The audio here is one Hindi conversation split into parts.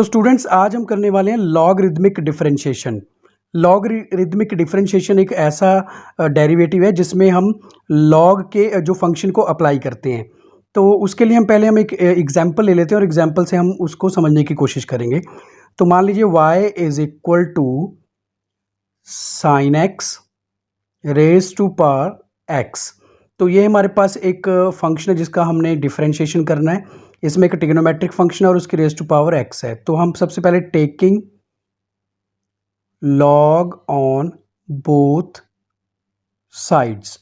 तो स्टूडेंट्स आज हम करने वाले हैं लॉगरिदमिक डिफरेंशिएशन। लॉगरिदमिक डिफरेंशिएशन एक ऐसा डेरिवेटिव है जिसमें हम लॉग के जो फंक्शन को अप्लाई करते हैं। तो उसके लिए हम एक एग्जांपल ले लेते हैं और एग्जांपल से हम उसको समझने की कोशिश करेंगे। तो मान लीजिए y is equal to sine x raise to power x. तो ये हमारे पास एक फंक्शन है जिसका हमने डिफरेंशिएशन करना है। इसमें एक ट्रिग्नोमेट्रिक फंक्शन है और उसकी रेज टू पावर एक्स है। तो हम सबसे पहले taking log on both sides,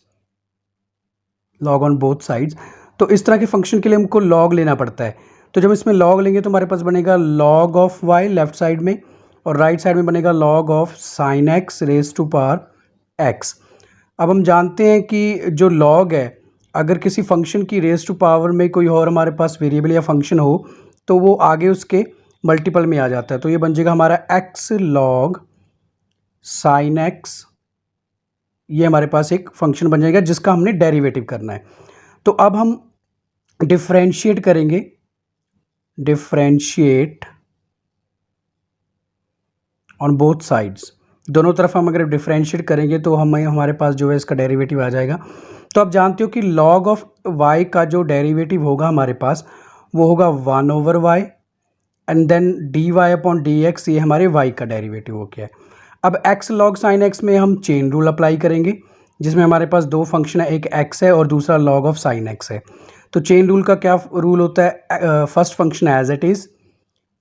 log on both sides. तो इस तरह के फंक्शन के लिए हमको लॉग लेना पड़ता है। तो जब इसमें लॉग लेंगे तो हमारे पास बनेगा log of y left side में और राइट साइड में बनेगा log of sine x raise to power x. अब हम जानते हैं कि जो लॉग है, अगर किसी फंक्शन की रेज टू पावर में कोई और हमारे पास वेरिएबल या फंक्शन हो तो वो आगे उसके मल्टीपल में आ जाता है। तो ये बन जाएगा हमारा एक्स लॉग साइन एक्स। ये हमारे पास एक फंक्शन बन जाएगा जिसका हमने डेरिवेटिव करना है। तो अब हम डिफरेंशिएट करेंगे, डिफरेंशिएट ऑन बोथ साइड्स। दोनों तरफ हम अगर डिफरेंशिएट करेंगे तो हमारे पास जो है इसका डेरिवेटिव आ जाएगा। तो आप जानते हो कि लॉग ऑफ y का जो डेरिवेटिव होगा हमारे पास वो होगा 1/y and then dy upon dx। ये हमारे y का डेरिवेटिव हो गया है। अब x लॉग साइन x में हम चेन रूल अप्लाई करेंगे जिसमें हमारे पास दो फंक्शन है, एक x है और दूसरा लॉग ऑफ साइन x है। तो चेन रूल का क्या रूल होता है? First function as it is,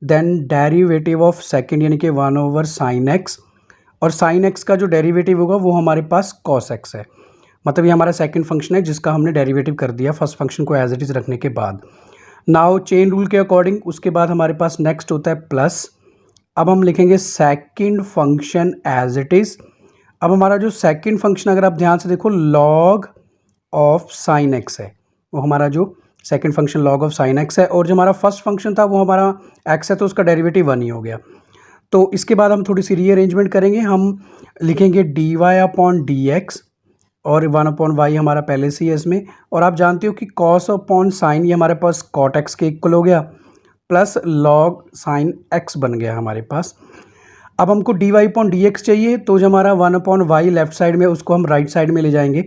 then derivative of second यानी कि 1/sin x, और साइन एक्स का जो डेरिवेटिव होगा वो हमारे पास कॉस एक्स है। मतलब ये हमारा सेकंड फंक्शन है जिसका हमने डेरिवेटिव कर दिया फर्स्ट फंक्शन को एज इट इज़ रखने के बाद। नाउ चेन रूल के अकॉर्डिंग उसके बाद हमारे पास नेक्स्ट होता है प्लस। अब हम लिखेंगे second function as it is. अब हमारा जो सेकंड फंक्शन अगर आप ध्यान से देखो लॉग ऑफ साइन एक्स है, वो हमारा जो second function log of sine x है, और जो हमारा फर्स्ट फंक्शन था वो हमारा एक्स है तो उसका डेरिवेटिव 1 ही हो गया। तो इसके बाद हम थोड़ी सी रीअरेंजमेंट करेंगे। हम लिखेंगे d y upon d x और 1/y हमारा पहले से ही है इसमें। और आप जानते हो कि कॉस अपॉन साइन ये हमारे पास कॉट एक्स के इक्वल हो गया, प्लस लॉग साइन एक्स बन गया हमारे पास। अब हमको d y upon d x चाहिए, तो जो हमारा 1/y लेफ्ट साइड में उसको हम राइट साइड में ले जाएंगे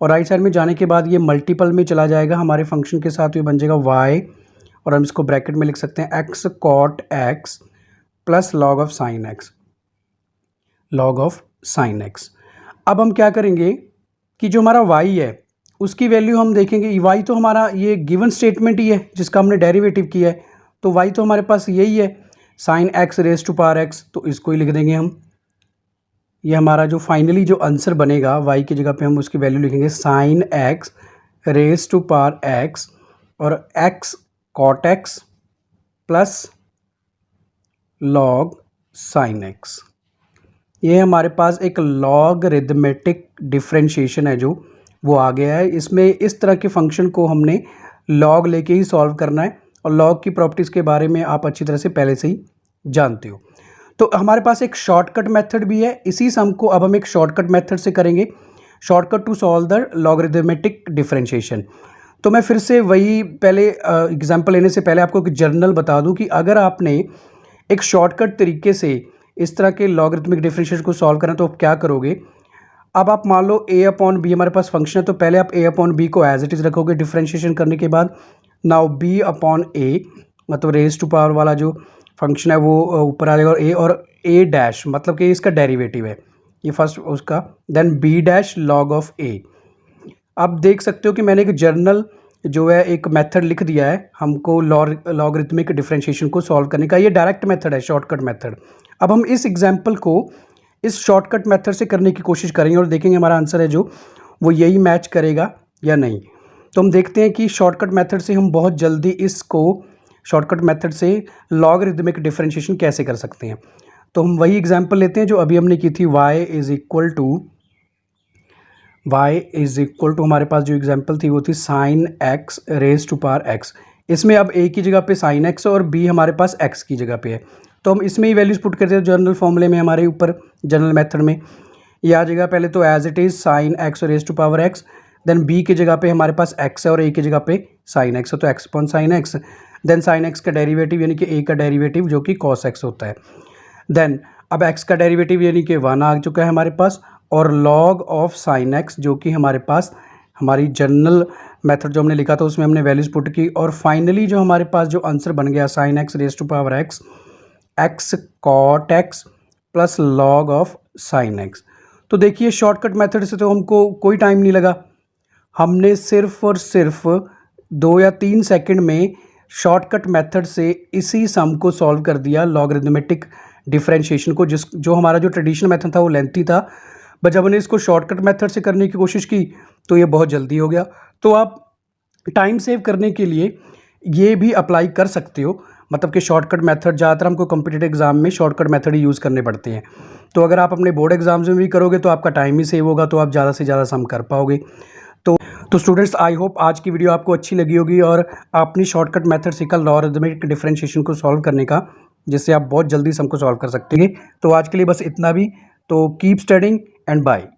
और राइट साइड में जाने के बाद ये मल्टीपल में चला जाएगा हमारे फंक्शन के साथ। ये बन जाएगा y और हम इसको ब्रैकेट में लिख सकते हैं x cot x plus log of sine x, log of sine x. अब हम क्या करेंगे कि जो हमारा y है उसकी वैल्यू हम देखेंगे। y तो हमारा ये गिवन स्टेटमेंट ही है जिसका हमने डेरिवेटिव किया है, तो y तो हमारे पास यही है sine x raise to power x, तो इसको ही लिख देंगे हम। ये हमारा जो फाइनली जो आंसर बनेगा y की जगह पे हम उसकी वैल्यू लिखेंगे sine x raise to power x और x cot x plus log sine x. ये हमारे पास एक लॉगरिदमेटिक डिफरेंशिएशन है जो वो आ गया है। इसमें इस तरह के फंक्शन को हमने लॉग लेके ही सॉल्व करना है और लॉग की प्रॉपर्टीज़ के बारे में आप अच्छी तरह से पहले से ही जानते हो। तो हमारे पास एक शॉर्टकट मेथड भी है। इसी सम को अब हम एक शॉर्टकट मेथड से करेंगे, shortcut to solve the logarithmic differentiation. तो मैं फिर से वही पहले एग्जाम्पल लेने से पहले आपको एक जर्नल बता दूँ कि अगर आपने एक शॉर्टकट तरीके से इस तरह के लॉगरिथमिक डिफरेंशिएशन को सॉल्व करना तो आप क्या करोगे। अब आप मान लो a अपॉन बी हमारे पास फंक्शन है, तो पहले आप a अपॉन बी को एज इट इज़ रखोगे डिफरेंशिएशन करने के बाद। नाउ b अपॉन a मतलब रेज टू पावर वाला जो फंक्शन है वो ऊपर आ जाएगा और a डैश मतलब कि इसका डेरिवेटिव है ये फर्स्ट उसका, then b dash log of a। आप देख सकते हो कि मैंने एक जर्नल जो है एक मेथड लिख दिया है हमको लॉगरिथमिक डिफरेंशिएशन को सॉल्व करने का। ये डायरेक्ट मेथड है, शॉर्टकट मेथड। अब हम इस एग्जांपल को इस शॉर्टकट मेथड से करने की कोशिश करेंगे और देखेंगे हमारा आंसर है जो वो यही मैच करेगा या नहीं। तो हम देखते हैं कि शॉर्टकट मेथड से हम बहुत जल्दी इसको शॉर्टकट मेथड से लॉगरिथमिक डिफरेंशिएशन कैसे कर सकते हैं। तो हम वही एग्जांपल लेते हैं जो अभी हमने की थी। y इज़ इक्वल टू हमारे पास जो एग्जांपल थी वो थी sine x raise to power x. इसमें अब a की जगह पे साइन एक्स और b हमारे पास x की जगह पे है, तो हम इसमें ही वैल्यूज पुट करते हैं जर्नल फॉर्मूले में हमारे ऊपर जनरल मेथड में। ये आ जाएगा पहले तो as it is sine x raise to power x, then b की जगह पे हमारे पास x है और a की जगह पे साइन एक्स है तो x upon sine x, then sine x का डेरिवेटिव यानी कि ए का डेरिवेटिव जो कि कॉस एक्स होता है। देन अब एक्स का डेरिवेटिव यानी कि 1 आ चुका है हमारे पास, और लॉग ऑफ साइन एक्स जो कि हमारे पास हमारी जनरल मेथड जो हमने लिखा था उसमें हमने वैल्यूज़ पुट की, और फाइनली जो हमारे पास जो आंसर बन गया sine x raise to power x x cot x plus log of sine x. तो देखिए शॉर्टकट मेथड से तो हमको कोई टाइम नहीं लगा, हमने सिर्फ और सिर्फ 2 या 3 सेकंड में शॉर्टकट मेथड से इसी सम को सॉल्व कर दिया, लॉगरिथमेटिक डिफरेंशिएशन को, जो हमारा जो ट्रेडिशनल मेथड था वो लेंथी था, बट जब हमने इसको शॉर्टकट मेथड से करने की कोशिश की तो ये बहुत जल्दी हो गया। तो आप टाइम सेव करने के लिए ये भी अप्लाई कर सकते हो, मतलब कि शॉर्टकट मेथड ज़्यादातर हमको कॉम्पिटिटिव एग्जाम में शॉर्टकट मेथड ही यूज़ करने पड़ते हैं। तो अगर आप अपने बोर्ड एग्जाम्स में भी करोगे तो आपका टाइम ही सेव होगा, तो आप ज़्यादा से ज़्यादा सम कर पाओगे। तो स्टूडेंट्स आई होप आज की वीडियो आपको अच्छी लगी होगी और आपने शॉर्टकट मेथड सीखा लॉगरिथमिक डिफरेंशिएशन को सॉल्व करने का, जिससे आप बहुत जल्दी सम को सॉल्व कर सकते हैं। तो आज के लिए बस इतना भी, तो कीप स्टडिंग एंड बाय।